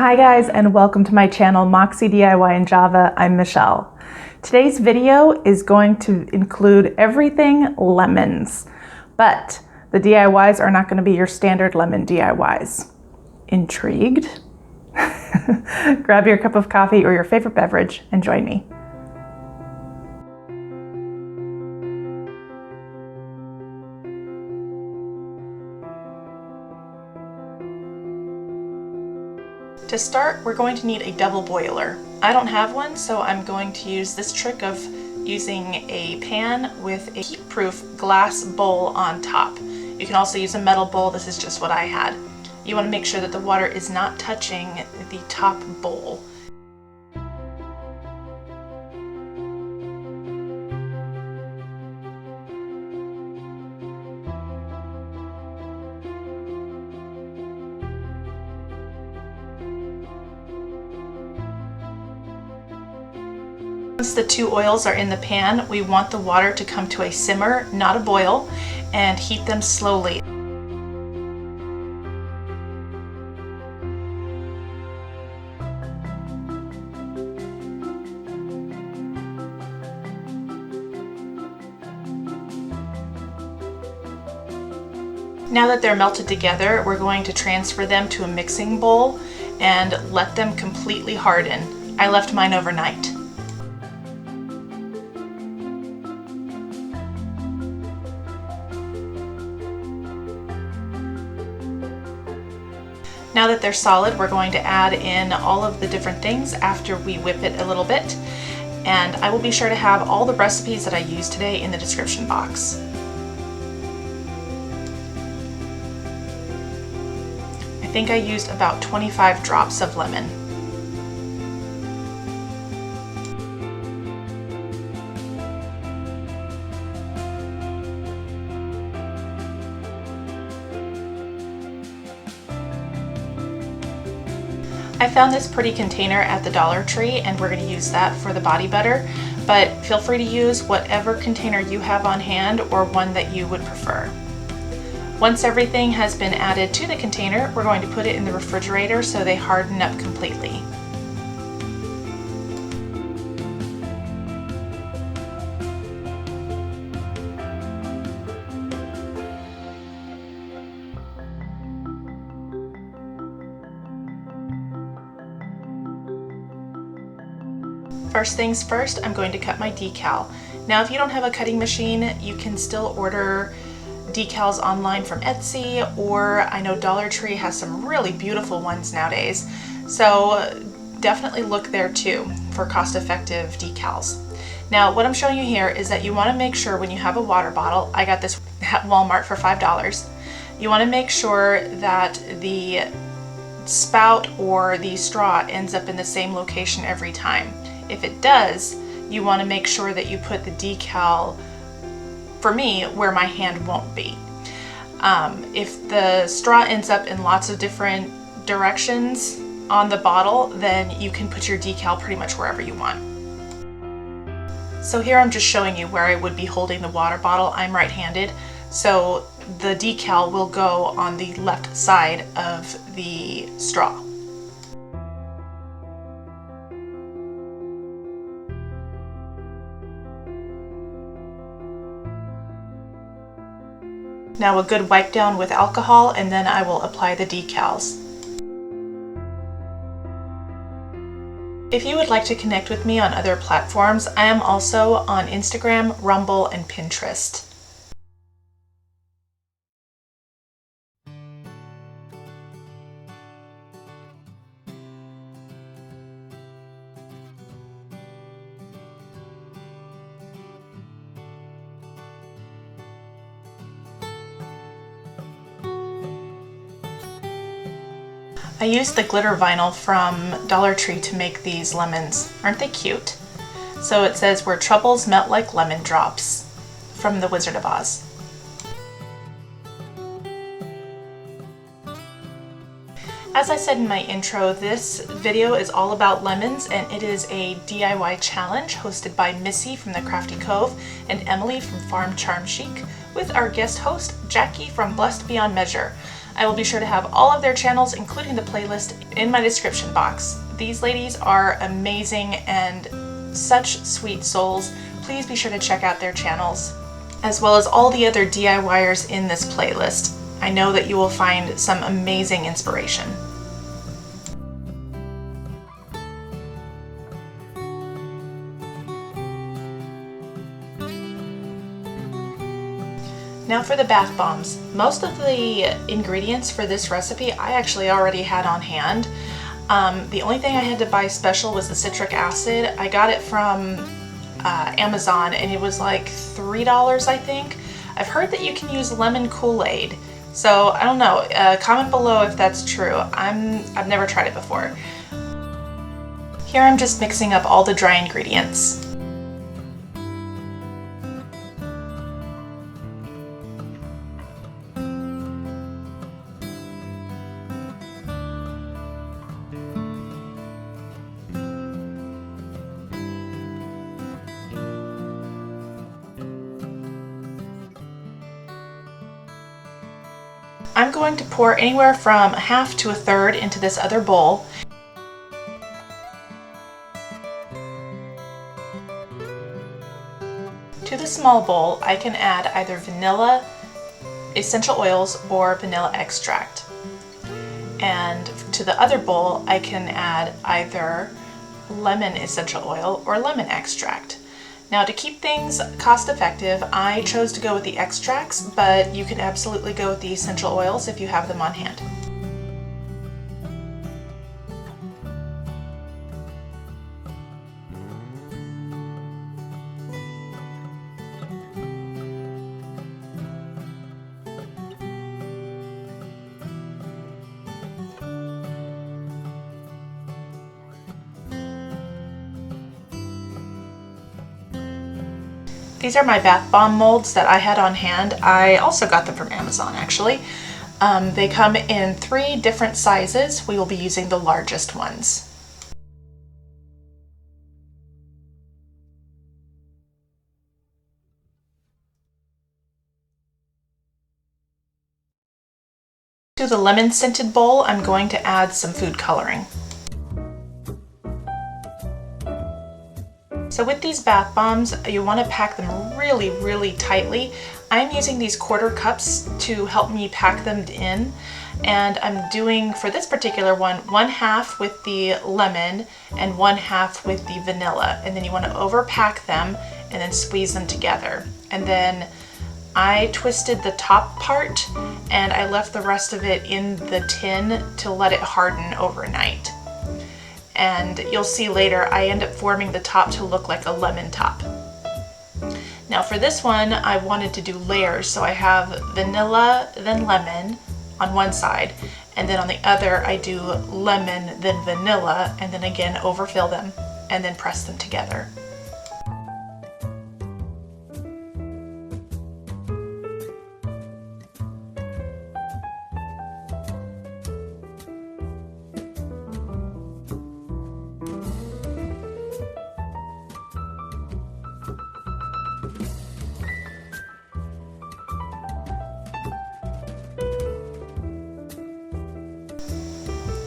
Hi guys, and welcome to my channel Moxie DIY in Java. I'm Michelle. Today's video is going to include everything lemons, but the DIYs are not going to be your standard lemon DIYs. Intrigued? Grab your cup of coffee or your favorite beverage and join me. To start, we're going to need a double boiler. I don't have one, so I'm going to use this trick of using a pan with a heat-proof glass bowl on top. You can also use a metal bowl. This is just what I had. You want to make sure that the water is not touching the top bowl. Once the two oils are in the pan, we want the water to come to a simmer, not a boil, and heat them slowly. Now that they're melted together, we're going to transfer them to a mixing bowl and let them completely harden. I left mine overnight. Now that they're solid, we're going to add in all of the different things after we whip it a little bit. And I will be sure to have all the recipes that I used today in the description box. I think I used about 25 drops of lemon. I found this pretty container at the Dollar Tree and we're going to use that for the body butter, but feel free to use whatever container you have on hand or one that you would prefer. Once everything has been added to the container, we're going to put it in the refrigerator so they harden up completely. First things first, I'm going to cut my decal. Now if you don't have a cutting machine, you can still order decals online from Etsy, or I know Dollar Tree has some really beautiful ones nowadays. So definitely look there too for cost-effective decals. Now what I'm showing you here is that you want to make sure when you have a water bottle, I got this at Walmart for $5, you want to make sure that the spout or the straw ends up in the same location every time. If it does, you want to make sure that you put the decal, for me, where my hand won't be. If the straw ends up in lots of different directions on the bottle, then you can put your decal pretty much wherever you want. So here I'm just showing you where I would be holding the water bottle. I'm right-handed, so the decal will go on the left side of the straw. Now a good wipe down with alcohol, and then I will apply the decals. If you would like to connect with me on other platforms, I am also on Instagram, Rumble, and Pinterest. I used the glitter vinyl from Dollar Tree to make these lemons. Aren't they cute? So it says, "Where troubles melt like lemon drops," from The Wizard of Oz. As I said in my intro, this video is all about lemons, and it is a DIY challenge hosted by Missy from the Crafty Cove and Emily from Farm Charm Chic, with our guest host Jackie from Blessed Beyond Measure. I will be sure to have all of their channels, including the playlist, in my description box. These ladies are amazing and such sweet souls. Please be sure to check out their channels, as well as all the other DIYers in this playlist. I know that you will find some amazing inspiration. Now for the bath bombs. Most of the ingredients for this recipe I actually already had on hand. The only thing I had to buy special was the citric acid. I got it from Amazon and it was like $3, I think. I've heard that you can use lemon Kool-Aid, so I don't know. Comment below if that's true. I've never tried it before. Here I'm just mixing up all the dry ingredients. I'm going to pour anywhere from a half to a third into this other bowl. To the small bowl, I can add either vanilla essential oils or vanilla extract. And to the other bowl, I can add either lemon essential oil or lemon extract. Now, to keep things cost effective, I chose to go with the extracts, but you can absolutely go with the essential oils if you have them on hand. These are my bath bomb molds that I had on hand. I also got them from Amazon, actually. They come in 3 different sizes. We will be using the largest ones. To the lemon scented bowl, I'm going to add some food coloring. So with these bath bombs, you want to pack them really, really tightly. I'm using these quarter cups to help me pack them in. And I'm doing, for this particular one, 1/2 with the lemon and 1/2 with the vanilla. And then you want to overpack them and then squeeze them together. And then I twisted the top part and I left the rest of it in the tin to let it harden overnight. And you'll see later I end up forming the top to look like a lemon top. Now for this one, I wanted to do layers, so I have vanilla then lemon on one side, and then on the other I do lemon then vanilla, and then again overfill them and then press them together.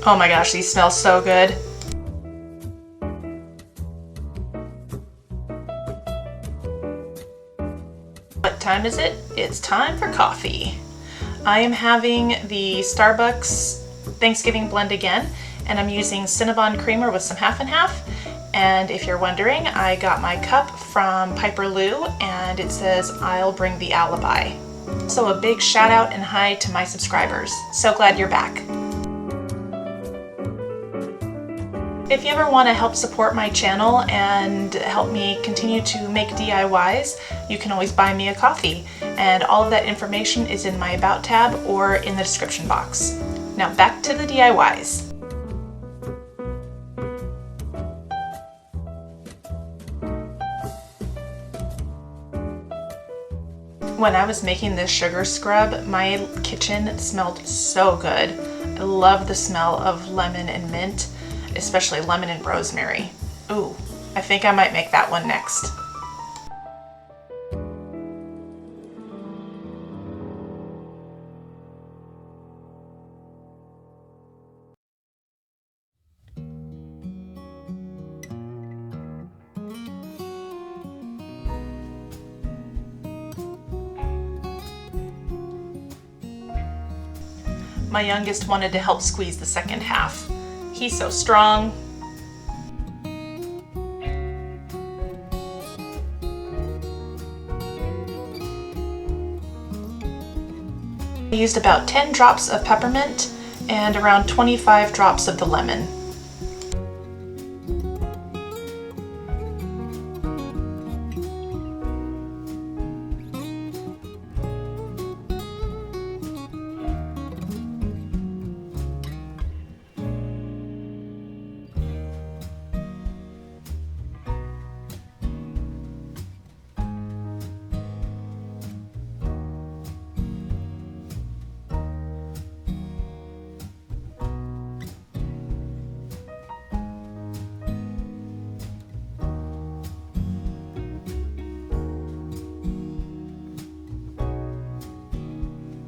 Oh my gosh, these smell so good. What time is it? It's time for coffee. I am having the Starbucks Thanksgiving blend again, and I'm using Cinnabon creamer with some half and half. And if you're wondering, I got my cup from Piper Lou, and it says, "I'll bring the alibi." So a big shout out and hi to my subscribers. So glad you're back. If you ever want to help support my channel and help me continue to make DIYs, you can always buy me a coffee, and all of that information is in my About tab or in the description box. Now back to the DIYs. When I was making this sugar scrub, my kitchen smelled so good. I love the smell of lemon and mint, especially lemon and rosemary. Ooh, I think I might make that one next. My youngest wanted to help squeeze the second half. He's so strong. I used about 10 drops of peppermint and around 25 drops of the lemon.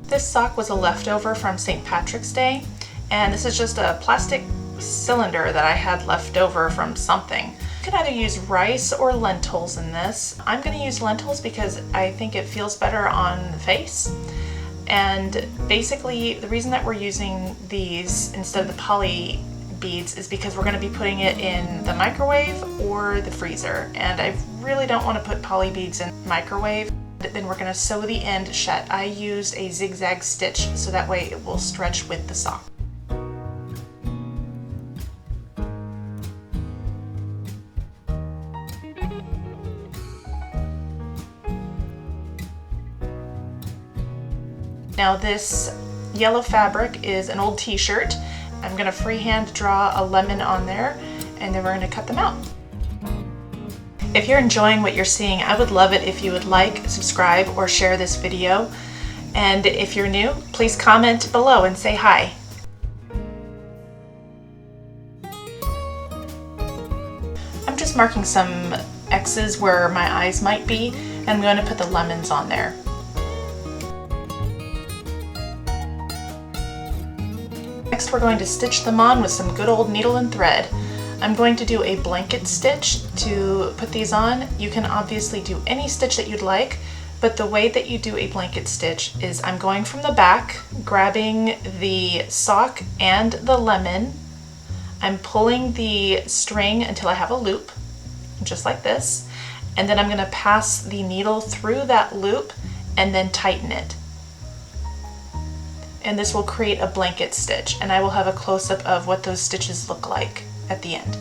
This sock was a leftover from St. Patrick's Day, and this is just a plastic cylinder that I had left over from something. You can either use rice or lentils in this. I'm going to use lentils because I think it feels better on the face. And basically the reason that we're using these instead of the poly beads is because we're going to be putting it in the microwave or the freezer, and I really don't want to put poly beads in the microwave. Then we're going to sew the end shut. I used a zigzag stitch so that way it will stretch with the sock. Now this yellow fabric is an old t-shirt. I'm going to freehand draw a lemon on there, and then we're going to cut them out. If you're enjoying what you're seeing, I would love it if you would like, subscribe, or share this video. And if you're new, please comment below and say hi. I'm just marking some X's where my eyes might be, and I'm going to put the lemons on there. Next, we're going to stitch them on with some good old needle and thread. I'm going to do a blanket stitch to put these on. You can obviously do any stitch that you'd like, but the way that you do a blanket stitch is I'm going from the back, grabbing the sock and the lemon. I'm pulling the string until I have a loop, just like this, and then I'm going to pass the needle through that loop and then tighten it. And this will create a blanket stitch, and I will have a close-up of what those stitches look like at the end.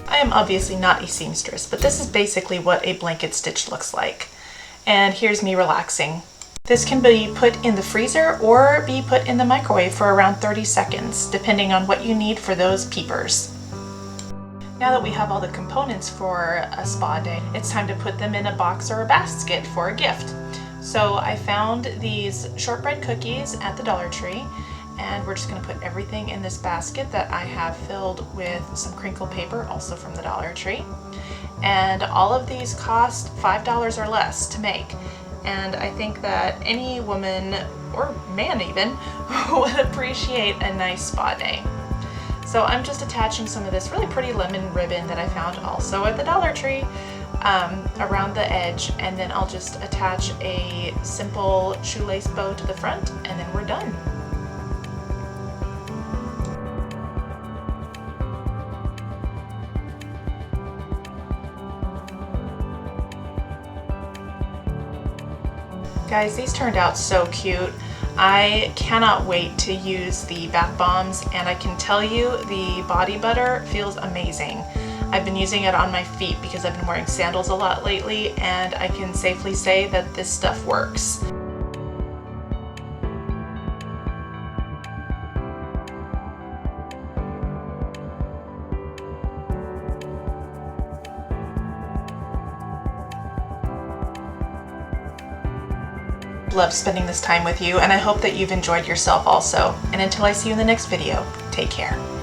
I am obviously not a seamstress, but this is basically what a blanket stitch looks like. And here's me relaxing. This can be put in the freezer or be put in the microwave for around 30 seconds, depending on what you need for those peepers. Now that we have all the components for a spa day, it's time to put them in a box or a basket for a gift. So I found these shortbread cookies at the Dollar Tree, and we're just going to put everything in this basket that I have filled with some crinkle paper, also from the Dollar Tree. And all of these cost $5 or less to make. And I think that any woman, or man even, would appreciate a nice spa day. So I'm just attaching some of this really pretty lemon ribbon that I found also at the Dollar Tree around the edge, and then I'll just attach a simple shoelace bow to the front, and then we're done. Guys, these turned out so cute. I cannot wait to use the bath bombs, and I can tell you the body butter feels amazing. I've been using it on my feet because I've been wearing sandals a lot lately, and I can safely say that this stuff works. loved spending this time with you, and I hope that you've enjoyed yourself also. And until I see you in the next video, take care.